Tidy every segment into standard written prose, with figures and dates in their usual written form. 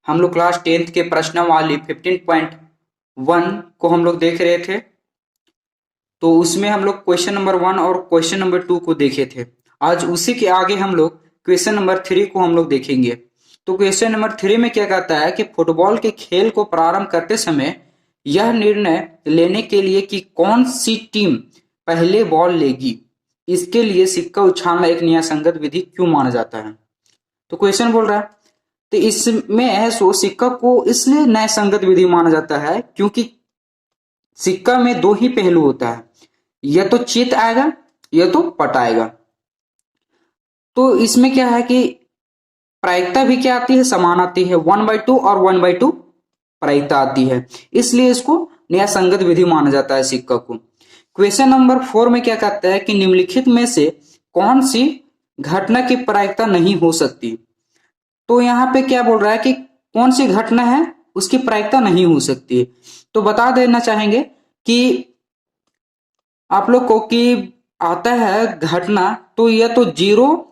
हम लोग class 10th के प्रश्नावली 15.1 को हम लोग देख रहे थे। तो उसमें हम लोग क्वेश्चन नंबर 1 और क्वेश्चन नंबर 2 को देखे थे। आज उसी के आगे हम लोग क्वेश्चन नंबर 3 को हम लोग देखेंगे। तो क्वेश्चन नंबर 3 में क्या कहता है कि फुटबॉल के खेल को प्रारंभ करते समय यह निर्णय लेने के लिए कि कौन सी टीम पहले बॉल लेगी, इसके लिए सिक्का उछालना एक न्यायसंगत विधि क्यों माना जाता है। तो क्वेश्चन बोल रहा है, तो इसमें सो सिक्का को इसलिए न्यायसंगत विधि माना जाता है क्योंकि सिक्का में दो ही पहलू होता है, या तो चित आएगा या तो पट आएगा। तो इसमें क्या है कि प्रायिकता भी क्या आती है, समान आती है, 1/2 और 1/2 प्रायिकता आती है, इसलिए इसको न्यायसंगत विधि माना जाता है सिक्का को। क्वेश्चन नंबर 4 में क्या कहता है कि निम्नलिखित में से कौन सी घटना की प्रायिकता नहीं हो सकती। तो यहाँ पे क्या बोल रहा है कि कौन सी घटना है उसकी प्रायिकता नहीं हो सकती। तो बता देना चाहेंगे कि आप लोग को कि आता है घटना, तो या तो 0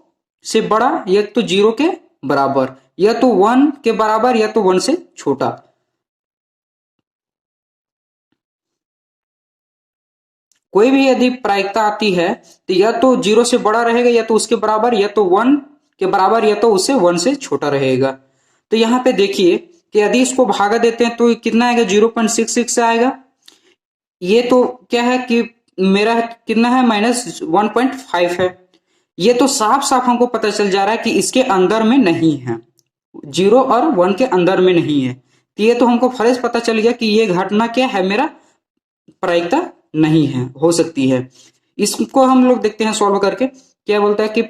से बड़ा या तो 0 के बराबर, या तो 1 के बराबर या तो 1 से छोटा। कोई भी यदि प्रायिकता आती है तो या तो 0 से बड़ा रहेगा या तो उसके बराबर, या तो 1 के बराबर या तो उससे 1 से छोटा रहेगा। तो यहाँ पे देखिए कि यदि इसको भागा देते हैं तो कितना आएगा, 0.66 से आएगा। ये तो क्या है कि मेरा कितना है, -1.5 है। ये तो साफ साफ हमको पता चल जा रहा है कि इसके अंदर में नहीं है, 0 और 1 के अंदर में नहीं है। तो ये तो हमको फ्रेश पता चल गया कि ये घटना क्या है, मेरा प्रायिकता नहीं है, हो सकती है। इसको हम लोग देखते हैं सॉल्व करके। क्या बोलता है कि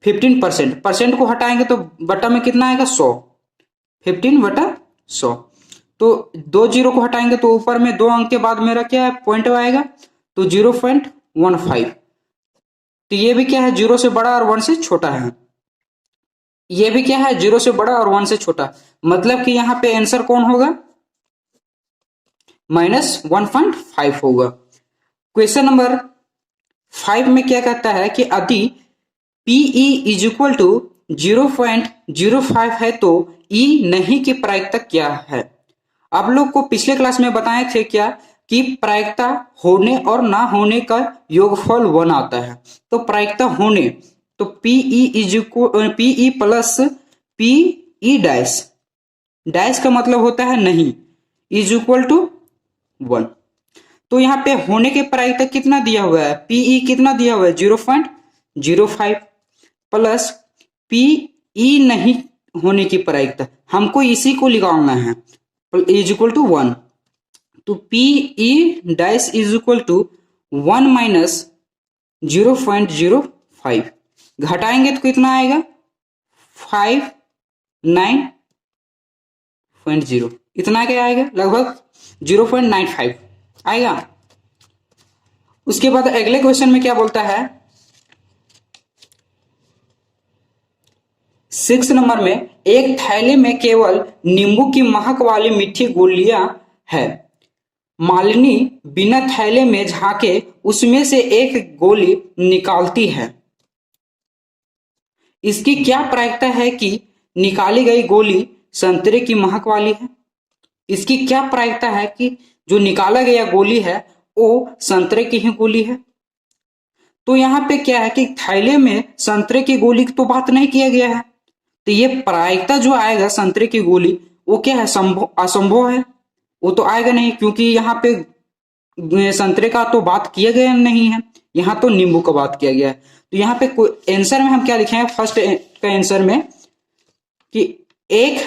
15%, परसेंट को हटाएंगे तो बटा में कितना आएगा, 100, 15/100। तो 2 0 को हटाएंगे तो ऊपर में 2 अंक के बाद मेरा क्या है, पॉइंट आएगा, तो 0.15। तो ये भी क्या है, 0 से बड़ा और 1 से छोटा है। ये भी क्या है, 0 से बड़ा और 1 से छोटा, मतलब कि यहाँ पे आंसर कौन होगा, -1.5 होगा। क्वेश्चन नंबर 5 में क्या कहता है कि यदि PE इज इक्वल टू 0.05 है तो E नहीं की प्रायिकता क्या है। आप लोग को पिछले क्लास में बताए थे क्या कि प्रायिकता होने और ना होने का योगफल 1 आता है। तो प्रायिकता होने तो PE plus PE dash, dash का मतलब होता है नहीं, इज इक्वल टू 1। तो यहाँ पे होने के प्रायिकता कितना दिया हुआ है, PE कितना दिया हुआ है, 0.05 प्लस PE नहीं होने की प्रायिकता, हमको इसी को निकालना है, इज इक्वल टू 1। तो PE dash is equal to 1 minus 0.05, घटाएंगे तो कितना आएगा, 59.0, इतना क्या आएगा, लगभग 0.95 आएगा। उसके बाद अगले क्वेश्चन में क्या बोलता है, 6 नंबर में एक थैले में केवल नींबू की महक वाली मीठी गोलियां है। मालिनी बिना थैले में झांके उसमें से एक गोली निकालती है। इसकी क्या प्रायिकता है कि निकाली गई गोली संतरे की महक वाली है। इसकी क्या प्रायिकता है कि जो निकाला गया गोली है वो संतरे की ही गोली है। तो यहाँ पे क्या है कि थैले में संतरे की गोली की तो बात नहीं किया गया है, तो ये प्रायिकता जो आएगा संतरे की गोली वो क्या है, असंभव है, वो तो आएगा नहीं, क्योंकि यहाँ पे संतरे का तो बात किया गया नहीं है, यहाँ तो नींबू का बात किया गया है। तो यहाँ पे आंसर में हम क्या लिखेंगे, फर्स्ट का आंसर में कि एक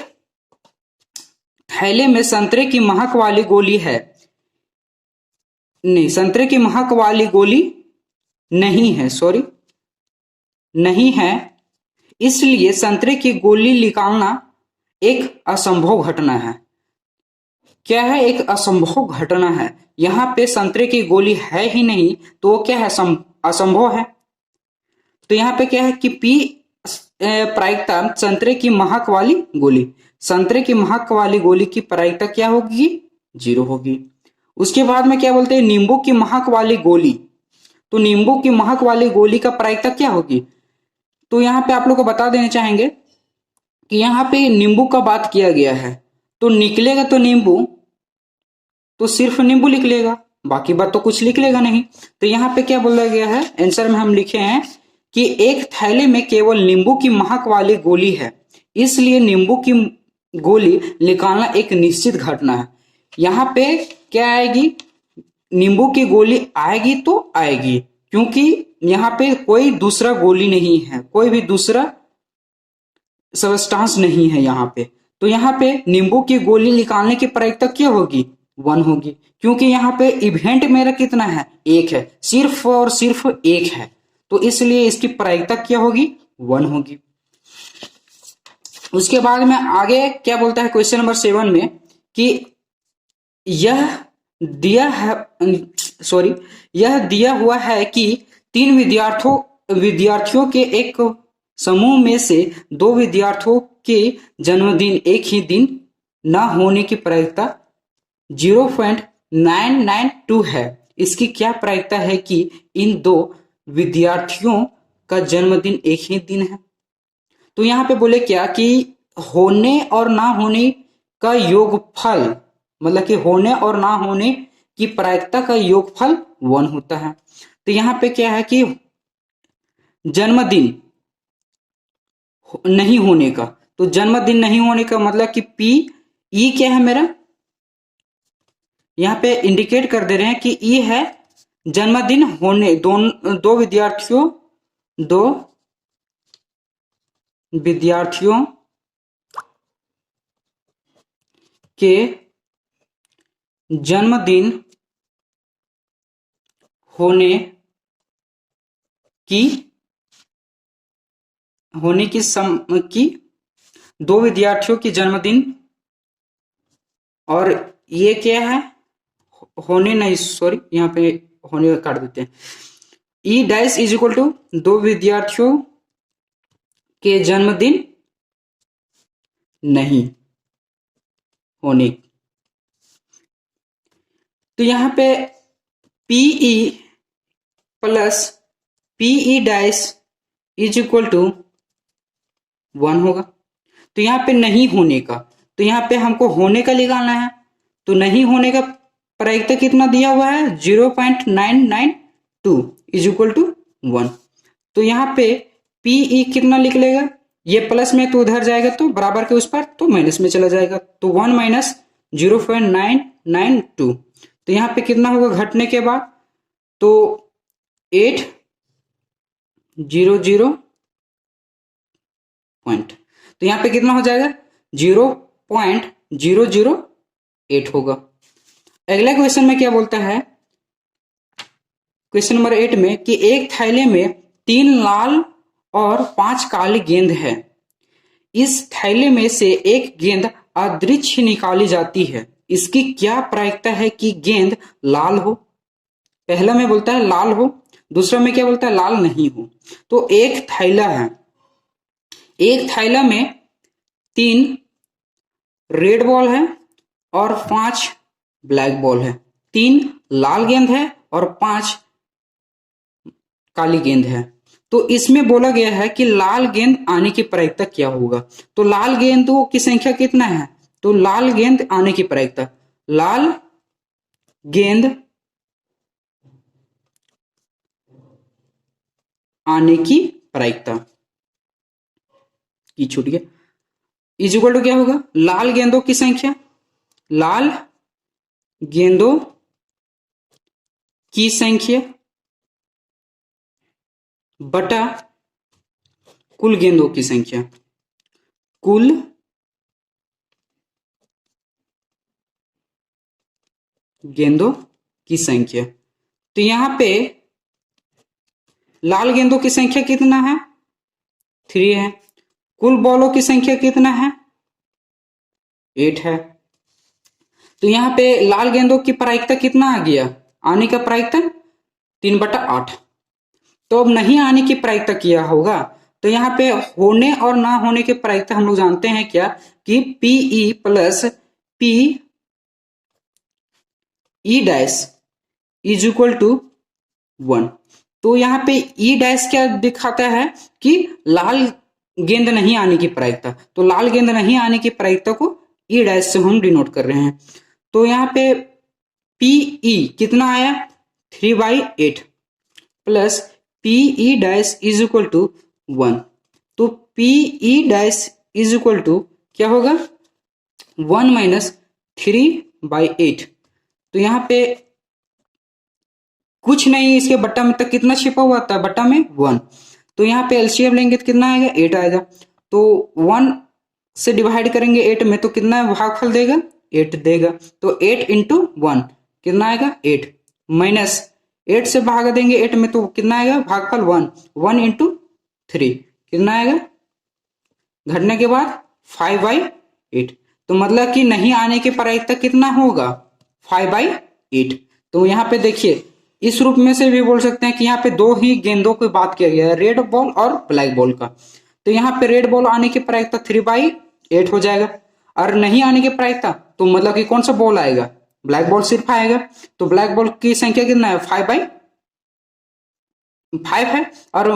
थैले में संतरे की महक वाली गोली है, नहीं, संतरे की महक वाली गोली नहीं है, सॉरी नहीं है, इसलिए संतरे की गोली निकालना एक असंभव घटना है। क्या है, एक असंभव घटना है। यहाँ पे संतरे की गोली है ही नहीं, तो वो क्या है, असंभव है। तो यहाँ पे क्या है कि P प्रायिकता संतरे की महक वाली गोली, संतरे की महक वाली गोली की प्रायिकता क्या होगी, 0 होगी। उसके बाद में क्या बोलते हैं, नींबू की महक वाली गोली, तो नींबू की महक वाली गोली का प्रायिकता क्या होगी। तो यहाँ पे आप लोग को बता देना चाहेंगे कि यहाँ पे नींबू का बात किया गया है, तो निकलेगा तो नींबू, तो सिर्फ नींबू निकलेगा, बाकी बात तो कुछ निकलेगा नहीं। तो यहाँ पे क्या बोला गया है, आंसर में हम लिखे हैं कि एक थैले में केवल नींबू की महक वाली गोली है, इसलिए नींबू की गोली निकालना एक निश्चित घटना है। यहाँ पे क्या आएगी, नींबू की गोली आएगी तो आएगी, क्योंकि यहाँ पे कोई दूसरा गोली नहीं है, कोई भी दूसरा सबस्टांस नहीं है यहाँ पे। तो यहाँ पे नींबू की गोली निकालने की प्रायिकता क्या होगी, 1 होगी, क्योंकि यहाँ पे इवेंट मेरा कितना है, 1 है, सिर्फ और सिर्फ 1 है, तो इसलिए इसकी प्रायिकता क्या होगी, 1 होगी। उसके बाद में आगे क्या बोलता है क्वेश्चन नंबर 7 में कि यह दिया हुआ है कि 3 विद्यार्थियों के एक समूह में से 2 विद्यार्थियों के जन्मदिन एक ही दिन न होने की प्रायिकता 0.992 है। इसकी क्या प्रायिकता है कि इन 2 विद्यार्थियों का जन्मदिन एक ही दिन है। तो यहाँ पे बोले क्या कि होने और ना होने का योगफल, मतलब कि होने और ना होने की प्रायिकता का योगफल 1 होता है। तो यहाँ पे क्या है कि जन्मदिन नहीं होने का, तो जन्मदिन नहीं होने का मतलब कि पी ई क्या है मेरा, यहाँ पे इंडिकेट कर दे रहे हैं कि ई है जन्मदिन होने, दो विद्यार्थियों के जन्मदिन होने की 2 विद्यार्थियों की जन्मदिन, और ये क्या है, होने नहीं, सॉरी यहाँ पे होने काट देते हैं, E dash is equal to 2 विद्यार्थियों के जन्मदिन नहीं होने। तो यहाँ पे P E plus P E dash is equal to 1 होगा। तो यहाँ पे नहीं होने का, तो यहाँ पे हमको होने का निकालना है, तो नहीं होने का प्रायिकता कितना दिया हुआ है, 0.992 इज इक्वल टू 1। तो यहाँ पे पीई कितना निकलेगा, ये प्लस में तो उधर जाएगा तो बराबर के उस पर तो माइनस में चला जाएगा, तो 1 माइनस 0.992, तो यहाँ पे कितना होगा घटने के बाद, तो 800 पॉइंट, तो यहाँ पे कितना हो जाएगा 0.008 होगा। अगला क्वेश्चन में क्या बोलता है, क्वेश्चन नंबर 8 में कि एक थैले में 3 लाल और 5 काली गेंद है, इस थैले में से एक गेंद अदृश्य निकाली जाती है, इसकी क्या प्रायिकता है कि गेंद लाल हो। पहला में बोलता है लाल हो, दूसरा में क्या बोलता है लाल नहीं हो। तो एक थैला है, एक थैला में 3 रेड बॉल है और 5 ब्लैक बॉल है, 3 लाल गेंद है और 5 काली गेंद है। तो इसमें बोला गया है कि लाल गेंद आने की प्रायिकता क्या होगा। तो लाल गेंदों की संख्या कितना है, तो लाल गेंद आने की प्रायिकता, लाल गेंद आने की प्रायिकता की छूट गया इज इक्वल टू क्या होगा, लाल गेंदों की संख्या, लाल गेंदों की संख्या बटा कुल गेंदों की संख्या, कुल गेंदों की संख्या। तो यहां पे लाल गेंदों की संख्या कितना है, 3 है, कुल बॉलों की संख्या कितना है, 8 है। तो यहां पे लाल गेंदों की प्रायिकता कितना आ गया, आने का प्रायिकता 3/8। तो अब नहीं आने की प्रायिकता क्या होगा, तो यहाँ पे होने और ना होने की प्रायिकता हम लोग जानते हैं क्या कि P E plus P E dash is equal to 1। तो यहाँ पे ई डैश क्या दिखाता है कि लाल गेंद नहीं आने की प्रायिकता, तो लाल गेंद नहीं आने की प्रायिकता को ई डैश से हम डिनोट कर रहे हैं। तो यहाँ पे पीई कितना आया 3/8 plus P E dash is equal to 1। तो P E dash is equal to क्या होगा 1 माइनस 3/8। तो यहाँ पे कुछ नहीं, इसके बट्टा में तक कितना छिपा हुआ था, बट्टा में 1। तो यहाँ पे एलसीएम लेंगे तो कितना आएगा 8 आएगा। तो 1 से डिवाइड करेंगे 8 में तो कितना भागफल देगा 8 देगा। तो 8 इंटू 1 कितना आएगा 8 माइनस 8 से भाग देंगे 8 में तो कितना आएगा भागफल 1 इंटू 3 कितना आएगा घटने के बाद 5/8। तो मतलब कि नहीं आने की प्रायिकता कितना होगा 5/8। तो यहाँ पे देखिए इस रूप में से भी बोल सकते हैं कि यहाँ पे दो ही गेंदों की बात किया गया है, रेड बॉल और ब्लैक बॉल का। तो यहाँ पे रेड बॉल आने की प्रायिकता 3/8 हो जाएगा, और नहीं आने की प्रायिकता तो मतलब कि कौन सा बॉल आएगा ब्लैक बॉल सिर्फ आएगा। तो ब्लैक बॉल की संख्या कितना है 5/5 है, और